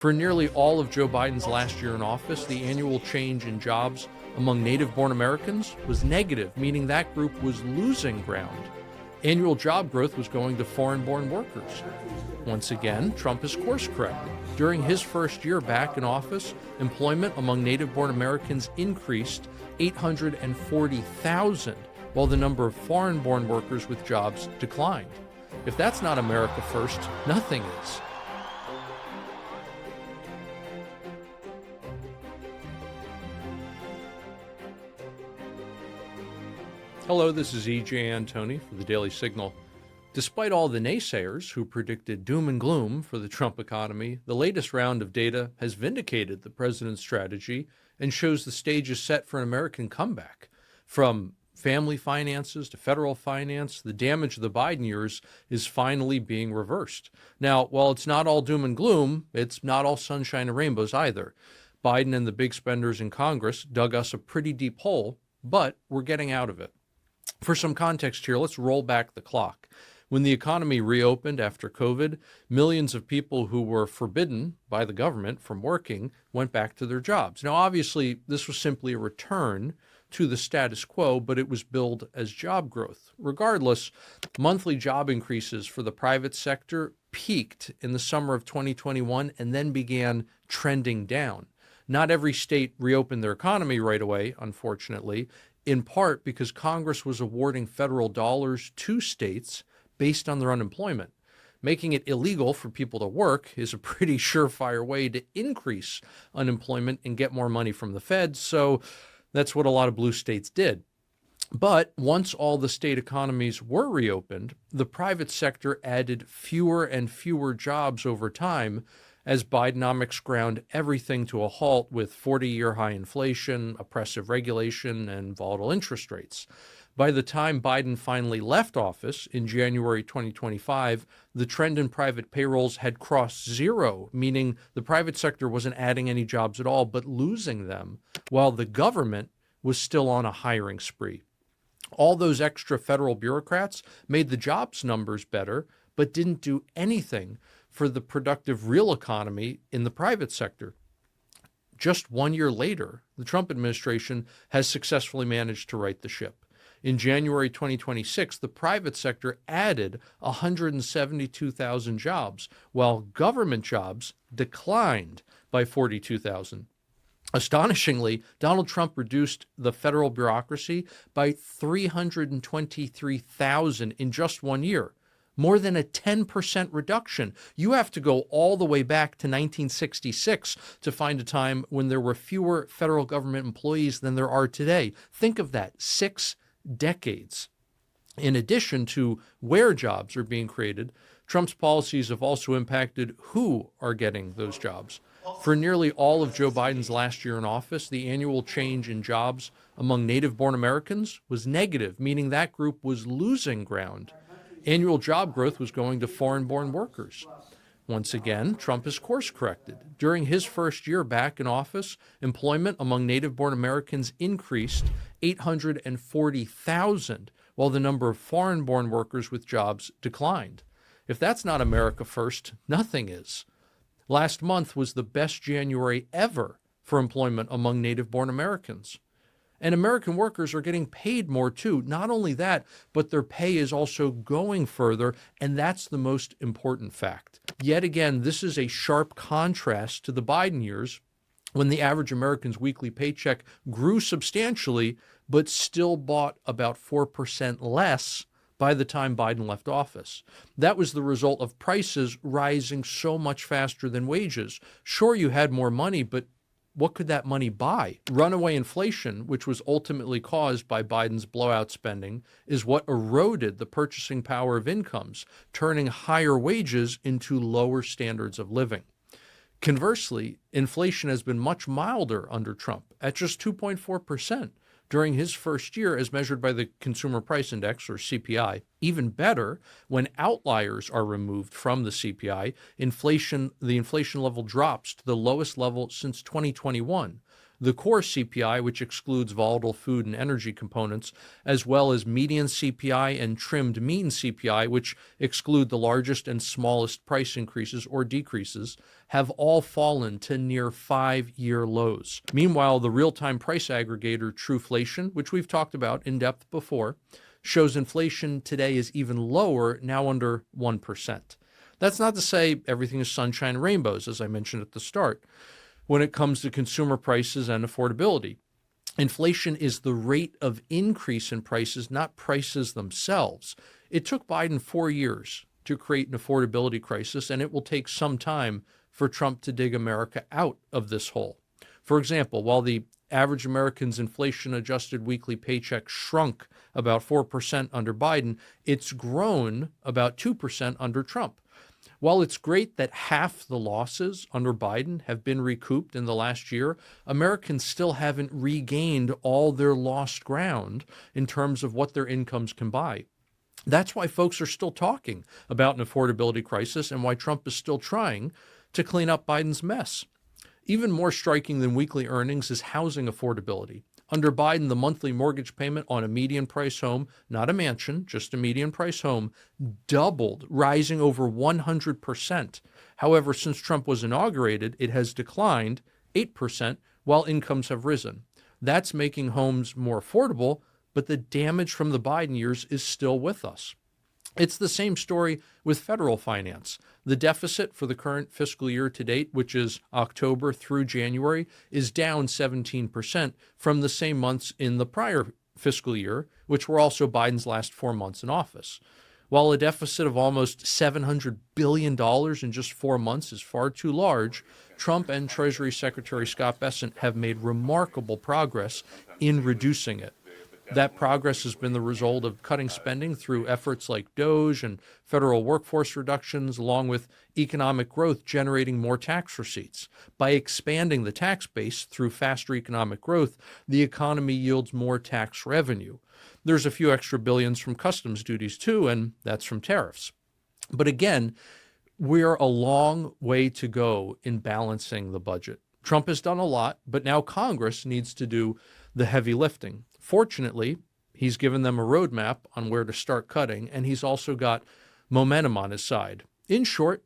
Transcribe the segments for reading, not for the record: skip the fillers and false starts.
For nearly all of Joe Biden's last year in office, the annual change in jobs among native-born Americans was negative, meaning that group was losing ground. Annual job growth was going to foreign-born workers. Once again, Trump has course-corrected. During his first year back in office, employment among native-born Americans increased 840,000, while the number of foreign-born workers with jobs declined. If that's not America first, nothing is. Hello, this is E.J. Antoni for the Daily Signal. Despite all the naysayers who predicted doom and gloom for the Trump economy, the latest round of data has vindicated the president's strategy and shows the stage is set for an American comeback. From family finances to federal finance, the damage of the Biden years is finally being reversed. Now, while it's not all doom and gloom, it's not all sunshine and rainbows either. Biden and the big spenders in Congress dug us a pretty deep hole, but we're getting out of it. For some context here, let's roll back the clock. When the economy reopened after COVID, millions of people who were forbidden by the government from working went back to their jobs. Now, obviously, this was simply a return to the status quo, but it was billed as job growth. Regardless, monthly job increases for the private sector peaked in the summer of 2021 and then began trending down. Not every state reopened their economy right away, unfortunately, in part because Congress was awarding federal dollars to states based on their unemployment. Making it illegal for people to work is a pretty surefire way to increase unemployment and get more money from the feds, so that's what a lot of blue states did. But once all the state economies were reopened, the private sector added fewer and fewer jobs over time as Bidenomics ground everything to a halt with 40-year high inflation, oppressive regulation, and volatile interest rates. By the time Biden finally left office in January 2025, the trend in private payrolls had crossed zero, meaning the private sector wasn't adding any jobs at all, but losing them, while the government was still on a hiring spree. All those extra federal bureaucrats made the jobs numbers better, but didn't do anything for the productive real economy in the private sector. Just 1 year later, the Trump administration has successfully managed to right the ship. In January 2026, the private sector added 172,000 jobs, while government jobs declined by 42,000. Astonishingly, Donald Trump reduced the federal bureaucracy by 323,000 in just 1 year. More than a 10% reduction. You have to go all the way back to 1966 to find a time when there were fewer federal government employees than there are today. Think of that, 6 decades. In addition to where jobs are being created, Trump's policies have also impacted who are getting those jobs. For nearly all of Joe Biden's last year in office, the annual change in jobs among native-born Americans was negative, meaning that group was losing ground. Annual job growth was going to foreign-born workers. Once again, Trump has course-corrected. During his first year back in office, employment among native-born Americans increased 840,000, while the number of foreign-born workers with jobs declined. If that's not America first, nothing is. Last month was the best January ever for employment among native-born Americans. And American workers are getting paid more too. Not only that, but their pay is also going further, and that's the most important fact. Yet again, this is a sharp contrast to the Biden years, when the average American's weekly paycheck grew substantially, but still bought about 4% less by the time Biden left office. That was the result of prices rising so much faster than wages. Sure, you had more money, but what could that money buy? Runaway inflation, which was ultimately caused by Biden's blowout spending, is what eroded the purchasing power of incomes, turning higher wages into lower standards of living. Conversely, inflation has been much milder under Trump, at just 2.4%. During his first year, as measured by the Consumer Price Index, or CPI. Even better, when outliers are removed from the CPI, the inflation level drops to the lowest level since 2021. the core CPI, which excludes volatile food and energy components, as well as median CPI and trimmed mean CPI, which exclude the largest and smallest price increases or decreases, have all fallen to near 5-year lows. Meanwhile, the real-time price aggregator Truflation, which we've talked about in depth before, shows inflation today is even lower, now under 1%. That's not to say everything is sunshine and rainbows, as I mentioned at the start. When it comes to consumer prices and affordability, inflation is the rate of increase in prices, not prices themselves. It took Biden 4 years to create an affordability crisis, and it will take some time for Trump to dig America out of this hole. For example, while the average American's inflation-adjusted weekly paycheck shrunk about 4% under Biden, it's grown about 2% under Trump. While it's great that half the losses under Biden have been recouped in the last year, Americans still haven't regained all their lost ground in terms of what their incomes can buy. That's why folks are still talking about an affordability crisis and why Trump is still trying to clean up Biden's mess. Even more striking than weekly earnings is housing affordability. Under Biden, the monthly mortgage payment on a median price home, not a mansion, just a median price home, doubled, rising over 100%. However, since Trump was inaugurated, it has declined 8% while incomes have risen. That's making homes more affordable, but the damage from the Biden years is still with us. It's the same story with federal finance. The deficit for the current fiscal year to date, which is October through January, is down 17% from the same months in the prior fiscal year, which were also Biden's last 4 months in office. While a deficit of almost $700 billion in just 4 months is far too large, Trump and Treasury Secretary Scott Bessent have made remarkable progress in reducing it. That progress has been the result of cutting spending through efforts like DOGE and federal workforce reductions, along with economic growth generating more tax receipts. By expanding the tax base through faster economic growth, the economy yields more tax revenue. There's a few extra billions from customs duties too, and that's from tariffs. But again, we're a long way to go in balancing the budget. Trump has done a lot, but now Congress needs to do the heavy lifting. Fortunately, he's given them a roadmap on where to start cutting, and he's also got momentum on his side. In short,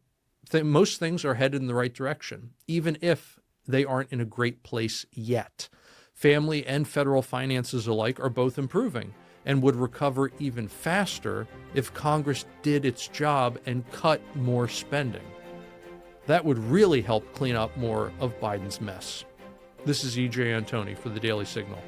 most things are headed in the right direction, even if they aren't in a great place yet. Family and federal finances alike are both improving and would recover even faster if Congress did its job and cut more spending. That would really help clean up more of Biden's mess. This is E.J. Antoni for the Daily Signal.